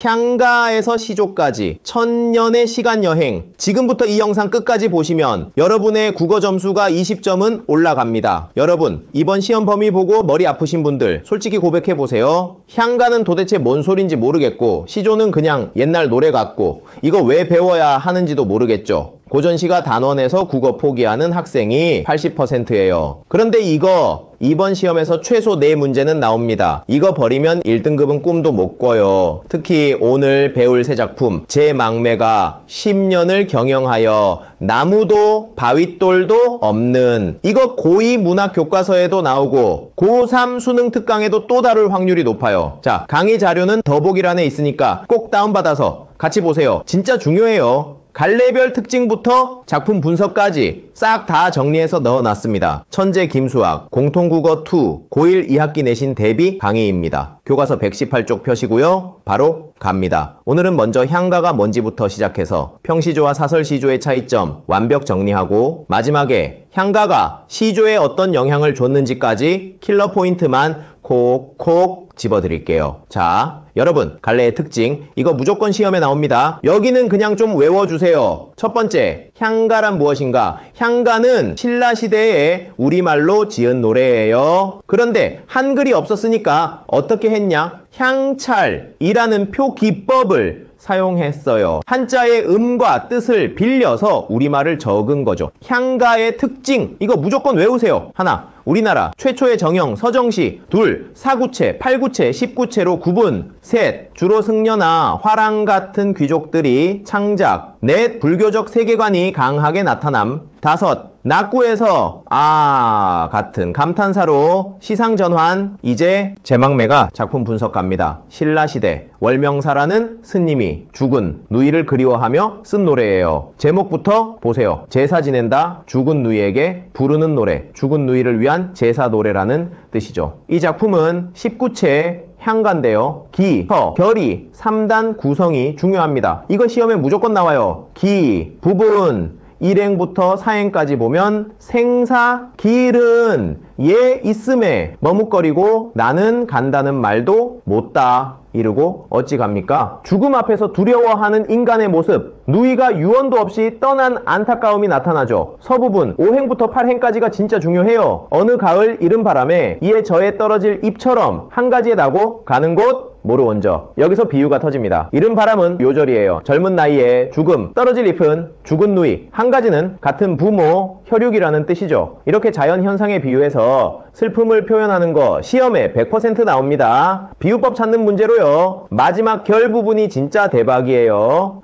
향가에서 시조까지 1000년의 시간여행. 지금부터 이 영상 끝까지 보시면 여러분의 국어 점수가 20점은 올라갑니다. 여러분, 이번 시험 범위 보고 머리 아프신 분들 솔직히 고백해보세요. 향가는 도대체 뭔 소린지 모르겠고 시조는 그냥 옛날 노래 같고 이거 왜 배워야 하는지도 모르겠죠. 고전시가 단원에서 국어 포기하는 학생이 80%예요. 그런데 이번 시험에서 최소 4문제는 나옵니다. 이거 버리면 1등급은 꿈도 못 꿔요. 특히 오늘 배울 새 작품 제 막매가 10년을 경영하여 나무도 바윗돌도 없는, 이거 고2 문학 교과서에도 나오고 고3 수능 특강에도 또 다룰 확률이 높아요. 자, 강의 자료는 더보기란에 있으니까 꼭 다운받아서 같이 보세요. 진짜 중요해요. 갈래별 특징부터 작품 분석까지 싹 다 정리해서 넣어놨습니다. 천재 김수학 공통국어 2 고1 2학기 내신 대비 강의입니다. 교과서 118쪽 펴시고요. 바로 갑니다. 오늘은 먼저 향가가 뭔지부터 시작해서 평시조와 사설시조의 차이점 완벽 정리하고 마지막에 향가가 시조에 어떤 영향을 줬는지까지 킬러 포인트만 콕콕 집어드릴게요. 자, 여러분, 갈래의 특징 이거 무조건 시험에 나옵니다. 여기는 그냥 좀 외워주세요. 첫 번째, 향가란 무엇인가? 향가는 신라시대에 우리말로 지은 노래예요. 그런데 한글이 없었으니까 어떻게 했냐? 향찰이라는 표기법을 사용했어요. 한자의 음과 뜻을 빌려서 우리말을 적은 거죠. 향가의 특징 이거 무조건 외우세요. 하나, 우리나라 최초의 정형 서정시. 둘, 사구체, 팔구체, 십구체로 구분. 셋, 주로 승려나 화랑 같은 귀족들이 창작. 넷, 불교적 세계관이 강하게 나타남. 다섯, 낙구에서 같은 감탄사로 시상전환. 이제 제 막매가 작품 분석 갑니다. 신라시대 월명사라는 스님이 죽은 누이를 그리워하며 쓴 노래예요. 제목부터 보세요. 제사 지낸다 죽은 누이에게 부르는 노래. 죽은 누이를 위한 제사 노래라는 뜻이죠. 이 작품은 19채 향가인데요. 기, 서, 결이 3단 구성이 중요합니다. 이거 시험에 무조건 나와요. 기, 부분 일행부터 사행까지 보면 생사, 길은 얘 있음에 머뭇거리고 나는 간다는 말도 못다 이르고 어찌 갑니까? 죽음 앞에서 두려워하는 인간의 모습, 누이가 유언도 없이 떠난 안타까움이 나타나죠. 서부분 5행부터 8행까지가 진짜 중요해요. 어느 가을 이른 바람에 이에 저에 떨어질 잎처럼 한 가지에 나고 가는 곳 모르원저. 여기서 비유가 터집니다. 이른 바람은 요절이에요. 젊은 나이에 죽음, 떨어질 잎은 죽은 누이, 한 가지는 같은 부모, 혈육이라는 뜻이죠. 이렇게 자연현상에 비유해서 슬픔을 표현하는 거 시험에 100% 나옵니다. 비유법 찾는 문제로요. 마지막 결 부분이 진짜 대박이에요.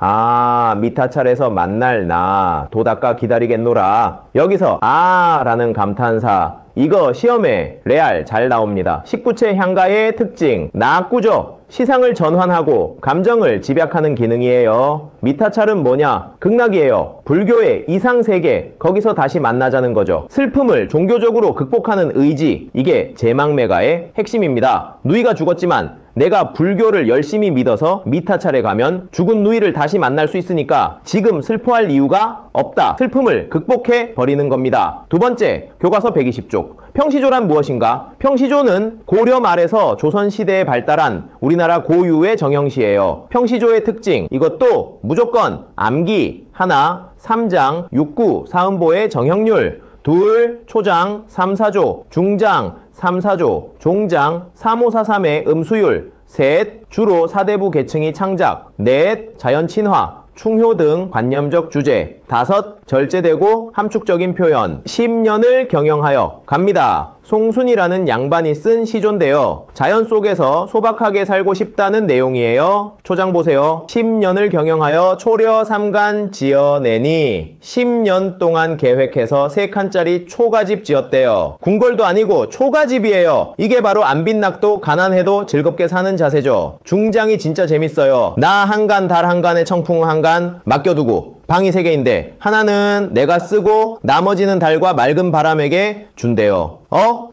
미타찰에서 만날 나 도닦아 기다리겠노라. 여기서 라는 감탄사, 이거 시험에 레알 잘 나옵니다. 19채 향가의 특징, 낙구죠. 시상을 전환하고 감정을 집약하는 기능이에요. 미타찰은 뭐냐? 극락이에요. 불교의 이상세계, 거기서 다시 만나자는 거죠. 슬픔을 종교적으로 극복하는 의지, 이게 제막매가의 핵심입니다. 누이가 죽었지만 내가 불교를 열심히 믿어서 미타찰에 가면 죽은 누이를 다시 만날 수 있으니까 지금 슬퍼할 이유가 없다. 슬픔을 극복해 버리는 겁니다. 두 번째, 교과서 120쪽. 평시조란 무엇인가? 평시조는 고려 말에서 조선시대에 발달한 우리나라 고유의 정형시예요. 평시조의 특징, 이것도 무조건 암기 하나, 3장, 6구, 사음보의 정형률, 둘, 초장, 3, 4조, 중장, 3, 4조, 종장, 3, 5, 4, 3의 음수율, 셋, 주로 사대부 계층이 창작, 넷, 자연친화, 충효 등 관념적 주제, 다섯, 절제되고 함축적인 표현, 10년을 경영하여 갑니다. 송순이라는 양반이 쓴 시조인데요. 자연 속에서 소박하게 살고 싶다는 내용이에요. 초장 보세요. 10년을 경영하여 초려 삼간 지어내니 10년 동안 계획해서 3칸짜리 초가집 지었대요. 궁궐도 아니고 초가집이에요. 이게 바로 안빈낙도 가난해도 즐겁게 사는 자세죠. 중장이 진짜 재밌어요. 나 한간, 달 한간에 청풍 한간 맡겨두고 방이 3개인데 하나는 내가 쓰고 나머지는 달과 맑은 바람에게 준대요.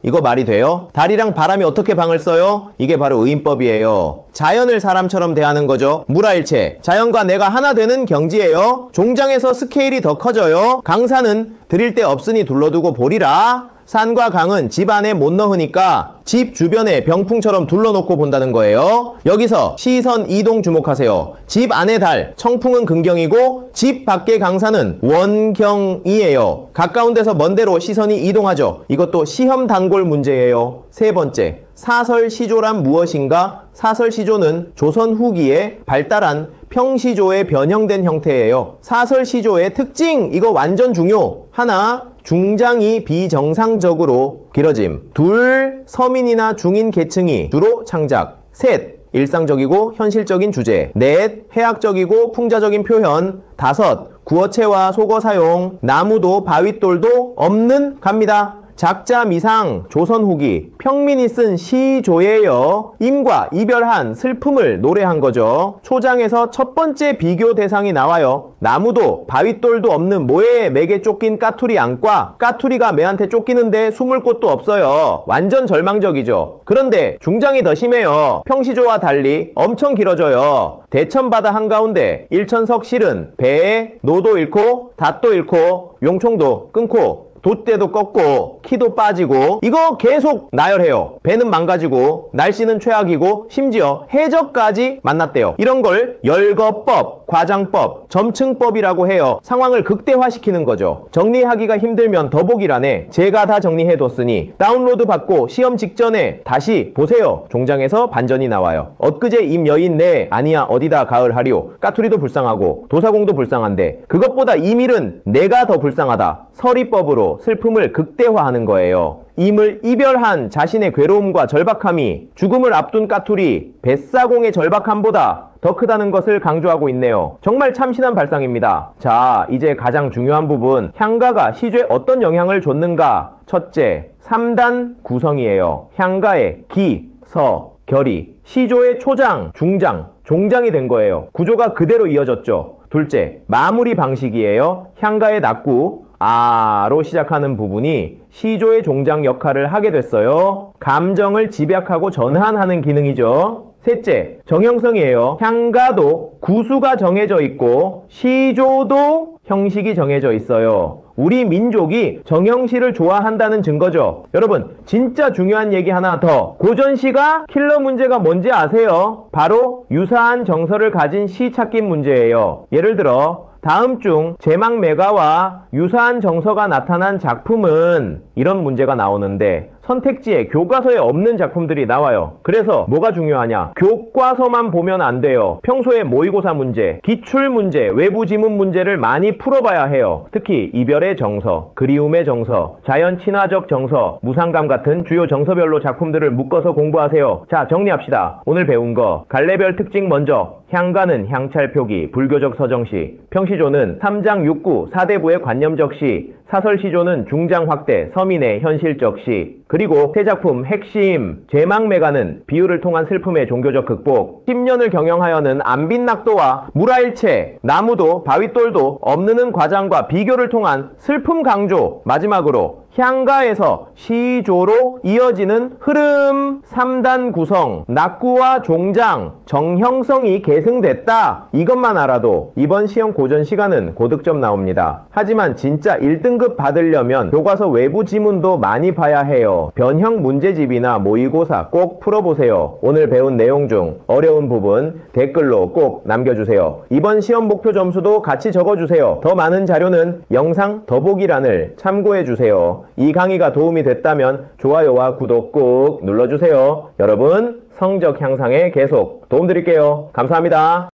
이거 말이 돼요? 달이랑 바람이 어떻게 방을 써요? 이게 바로 의인법이에요. 자연을 사람처럼 대하는 거죠. 무라일체, 자연과 내가 하나 되는 경지예요. 종장에서 스케일이 더 커져요. 강산은 드릴 데 없으니 둘러두고 보리라. 산과 강은 집 안에 못 넣으니까 집 주변에 병풍처럼 둘러놓고 본다는 거예요. 여기서 시선 이동 주목하세요. 집 안의 달, 청풍은 근경이고 집 밖의 강산은 원경이에요. 가까운 데서 먼 데로 시선이 이동하죠. 이것도 시험 단골 문제예요. 세 번째, 사설시조란 무엇인가? 사설시조는 조선 후기에 발달한 평시조의 변형된 형태예요. 사설시조의 특징, 이거 완전 중요. 하나, 중장이 비정상적으로 길어짐. 둘, 서민이나 중인 계층이 주로 창작. 셋, 일상적이고 현실적인 주제. 넷, 해학적이고 풍자적인 표현. 다섯, 구어체와 속어 사용. 나무도 바윗돌도 없는 갑니다. 작자 미상 조선 후기 평민이 쓴 시조예요. 임과 이별한 슬픔을 노래한 거죠. 초장에서 첫 번째 비교 대상이 나와요. 나무도 바윗돌도 없는 모에 맥에 쫓긴 까투리 안과 까투리가 매한테 쫓기는데 숨을 곳도 없어요. 완전 절망적이죠. 그런데 중장이 더 심해요. 평시조와 달리 엄청 길어져요. 대천바다 한가운데 일천석 실은 배에 노도 잃고 닷도 잃고 용총도 끊고 돛대도 꺾고 키도 빠지고 이거 계속 나열해요. 배는 망가지고 날씨는 최악이고 심지어 해적까지 만났대요. 이런 걸 열거법, 과장법, 점층법이라고 해요. 상황을 극대화시키는 거죠. 정리하기가 힘들면 더보기란에 제가 다 정리해뒀으니 다운로드 받고 시험 직전에 다시 보세요. 종장에서 반전이 나와요. 엊그제 임여인네 아니야 어디다 가을 하리오. 까투리도 불쌍하고 도사공도 불쌍한데 그것보다 이밀은 내가 더 불쌍하다. 서리법으로 슬픔을 극대화하는 거예요. 임을 이별한 자신의 괴로움과 절박함이 죽음을 앞둔 까투리 뱃사공의 절박함보다 더 크다는 것을 강조하고 있네요. 정말 참신한 발상입니다. 자, 이제 가장 중요한 부분, 향가가 시조에 어떤 영향을 줬는가? 첫째, 3단 구성이에요. 향가의 기, 서, 결이 시조의 초장, 중장, 종장이 된 거예요. 구조가 그대로 이어졌죠. 둘째, 마무리 방식이에요. 향가의 낙구 아로 시작하는 부분이 시조의 종장 역할을 하게 됐어요. 감정을 집약하고 전환하는 기능이죠. 셋째, 정형성이에요. 향가도 구수가 정해져 있고 시조도 형식이 정해져 있어요. 우리 민족이 정형시를 좋아한다는 증거죠. 여러분, 진짜 중요한 얘기 하나 더. 고전시가 킬러 문제가 뭔지 아세요? 바로 유사한 정서를 가진 시 찾기 문제예요. 예를 들어 다음 중 제막 매가와 유사한 정서가 나타난 작품은 이런 문제가 나오는데 선택지에 교과서에 없는 작품들이 나와요. 그래서 뭐가 중요하냐? 교과서만 보면 안 돼요. 평소에 모의고사 문제, 기출 문제, 외부 지문 문제를 많이 풀어봐야 해요. 특히 이별의 정서, 그리움의 정서, 자연 친화적 정서, 무상감 같은 주요 정서별로 작품들을 묶어서 공부하세요. 자, 정리합시다. 오늘 배운 거 갈래별 특징 먼저. 향가는 향찰 표기, 불교적 서정시, 평시조는 3장 6구, 4대부의 관념적 시, 사설시조는 중장 확대, 서민의 현실적 시, 그리고 새 작품 핵심, 제막매가는 비유를 통한 슬픔의 종교적 극복, 10년을 경영하여는 안빈낙도와 무라일체, 나무도 바윗돌도 없는 과장과 비교를 통한 슬픔 강조, 마지막으로 향가에서 시조로 이어지는 흐름, 3단 구성, 낙구와 종장, 정형성이 계승됐다. 이것만 알아도 이번 시험 고전 시간은 고득점 나옵니다. 하지만 진짜 1등급 받으려면 교과서 외부 지문도 많이 봐야 해요. 변형 문제집이나 모의고사 꼭 풀어보세요. 오늘 배운 내용 중 어려운 부분 댓글로 꼭 남겨주세요. 이번 시험 목표 점수도 같이 적어주세요. 더 많은 자료는 영상 더보기란을 참고해주세요. 이 강의가 도움이 됐다면 좋아요와 구독 꾹 눌러주세요. 여러분, 성적 향상에 계속 도움드릴게요. 감사합니다.